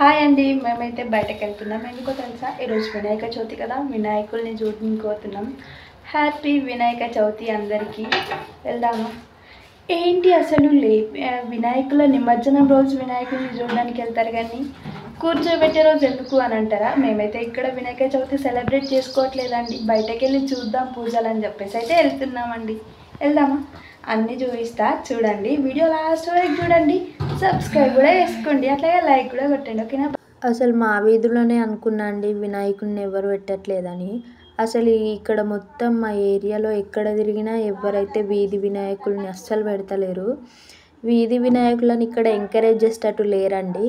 Hi అండి. మేమైతే బయటకెళ్తున్నాం. ఎందుకో తెలుసా? ఈరోజు వినాయక చవితి కదా! వినాయకుల్ని చూడడానికి పోతున్నాం. హ్యాపీ వినాయక చవితి అందరికీ. వెళ్దామా? ఏంటి అసలు వినాయకుల నిమజ్జనం రోజు వినాయకుల్ని చూడడానికి వెళ్తారు కానీ కూర్చోబెట్టే రోజు ఎందుకు అని అంటారా? మేమైతే ఇక్కడ వినాయక చవితి సెలబ్రేట్ చేసుకోవట్లేదండి. బయటకెళ్ళి చూద్దాం పూజలు అని చెప్పేసి అయితే వెళ్తున్నామండి. వెళ్దామా? అన్నీ చూపిస్తా చూడండి. వీడియో లాస్ట్ వరకు చూడండి. సబ్స్క్రైబ్ కూడా చేసుకోండి. అట్లాగే లైక్ కూడా కొట్టండి. ఓకేనా? అసలు మా వీధిలోనే అనుకున్నా అండి వినాయకుడిని ఎవరు పెట్టట్లేదని. అసలు ఇక్కడ మొత్తం మా ఏరియాలో ఎక్కడ తిరిగినా ఎవరైతే వీధి వినాయకుల్ని అస్సలు పెడతలేరు. వీధి వినాయకులను ఇక్కడ ఎంకరేజ్ చేసేటట్టు లేరండి.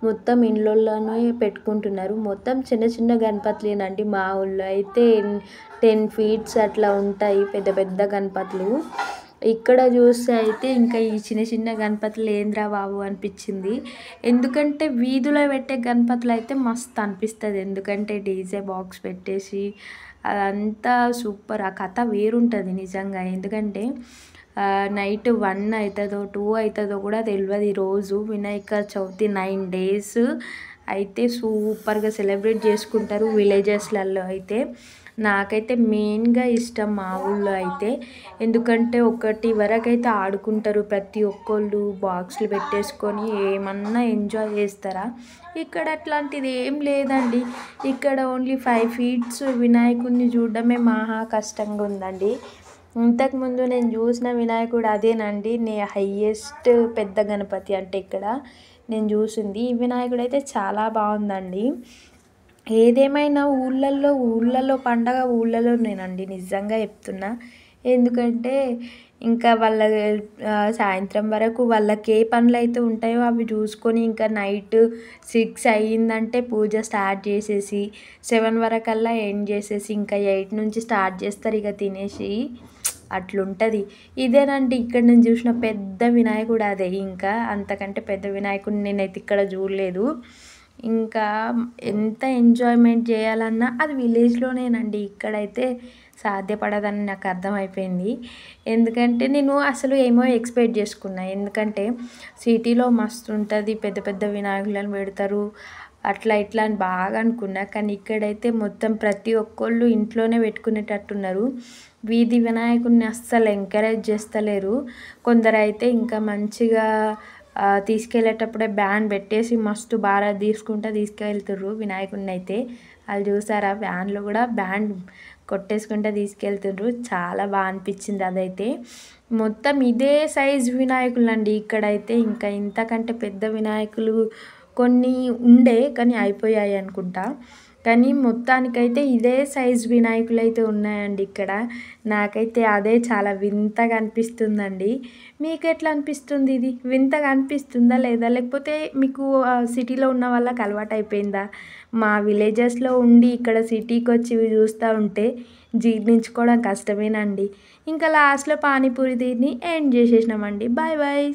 మొత్తం ఇండ్లలోనే పెట్టుకుంటున్నారు. మొత్తం చిన్న చిన్న గణపతులేనండి. మా ఊళ్ళో అయితే 10 ఫీట్స్ అట్లా ఉంటాయి పెద్ద పెద్ద గణపతులు. ఇక్కడ చూస్తే అయితే ఇంకా ఈ చిన్న చిన్న గణపతులు ఏంద్రా బాబు అనిపించింది. ఎందుకంటే వీధిలో పెట్టే గణపతులు అయితే మస్తు అనిపిస్తుంది. ఎందుకంటే డీజే బాక్స్ పెట్టేసి అదంతా సూపర్. ఆ కథ వేరుంటుంది నిజంగా. ఎందుకంటే నైట్ 1 అవుతుందో 2 అవుతుందో కూడా తెలియదు. ఈరోజు వినాయక చవితి 9 days అయితే సూపర్గా సెలబ్రేట్ చేసుకుంటారు విలేజెస్లలో అయితే. నాకైతే మెయిన్గా ఇష్టం మా ఊళ్ళో అయితే. ఎందుకంటే 1 వరకు అయితే ఆడుకుంటారు ప్రతి ఒక్కళ్ళు. బాక్సులు పెట్టేసుకొని ఏమన్నా ఎంజాయ్ చేస్తారా. ఇక్కడ అట్లాంటిది ఏం లేదండి. ఇక్కడ ఓన్లీ 5 feet వినాయకుడిని చూడడమే మహా కష్టంగా ఉందండి. ఇంతకుముందు నేను చూసిన వినాయకుడు అదేనండి. హైయెస్ట్ పెద్ద గణపతి అంటే ఇక్కడ నేను చూసింది. ఈ వినాయకుడు అయితే చాలా బాగుందండి. ఏదేమైనా ఊళ్ళల్లో పండగ ఊళ్ళలోనేనండి నిజంగా చెప్తున్నా. ఎందుకంటే ఇంకా వాళ్ళ సాయంత్రం వరకు వాళ్ళకి ఏ పనులు అయితే ఉంటాయో అవి చూసుకొని ఇంకా నైట్ 6 అయ్యిందంటే పూజ స్టార్ట్ చేసేసి 7 వరకల్లా ఎండ్ చేసేసి ఇంకా 8 నుంచి స్టార్ట్ చేస్తారు ఇక తినేసి. అట్లుంటుంది. ఇదేనండి ఇక్కడ నేను చూసిన పెద్ద వినాయకుడు అదే. ఇంకా అంతకంటే పెద్ద వినాయకుడిని నేనైతే ఇక్కడ చూడలేదు. ఇంకా ఎంత ఎంజాయ్మెంట్ చేయాలన్నా అది విలేజ్లోనేనండి. ఇక్కడైతే సాధ్యపడదని నాకు అర్థమైపోయింది. ఎందుకంటే నేను అసలు ఏమో ఎక్స్పెక్ట్ చేసుకున్నా. ఎందుకంటే సిటీలో మస్తు ఉంటుంది, పెద్ద పెద్ద వినాయకులను పెడతారు అట్లా ఇట్లా అని బాగా అనుకున్నా. కానీ ఇక్కడైతే మొత్తం ప్రతి ఒక్కళ్ళు ఇంట్లోనే పెట్టుకునేటట్టున్నారు. వీధి వినాయకుడిని అస్సలు ఎంకరేజ్ చేస్తలేరు. కొందరైతే ఇంకా మంచిగా తీసుకెళ్ళేటప్పుడే వ్యాన్ పెట్టేసి మస్తు బాగా తీసుకెళ్తుర్రు వినాయకుడిని అయితే. వాళ్ళు చూసారా వ్యాన్లో కూడా బ్యాండ్ కొట్టేసుకుంటూ తీసుకెళ్తుర్రు. చాలా బాగా అనిపించింది అదైతే. మొత్తం ఇదే సైజు వినాయకులు అండి ఇక్కడైతే. ఇంకా ఇంతకంటే పెద్ద వినాయకులు కొన్ని ఉండే కానీ అయిపోయాయి అనుకుంటా. కానీ మొత్తానికైతే ఇదే సైజు వినాయకులు అయితే ఉన్నాయండి ఇక్కడ. నాకైతే అదే చాలా వింతగా అనిపిస్తుందండి. మీకు ఎట్లా అనిపిస్తుంది? ఇది వింతగా అనిపిస్తుందా లేదా? లేకపోతే మీకు సిటీలో ఉన్న వాళ్ళకి అలవాటు అయిపోయిందా? మా విలేజెస్లో ఉండి ఇక్కడ సిటీకి వచ్చి ఇవి చూస్తూ ఉంటే జీర్ణించుకోవడం కష్టమేనండి. ఇంకా లాస్ట్లో పానీపూరి తిని ఎండ్ చేసేసినామండి. Bye bye.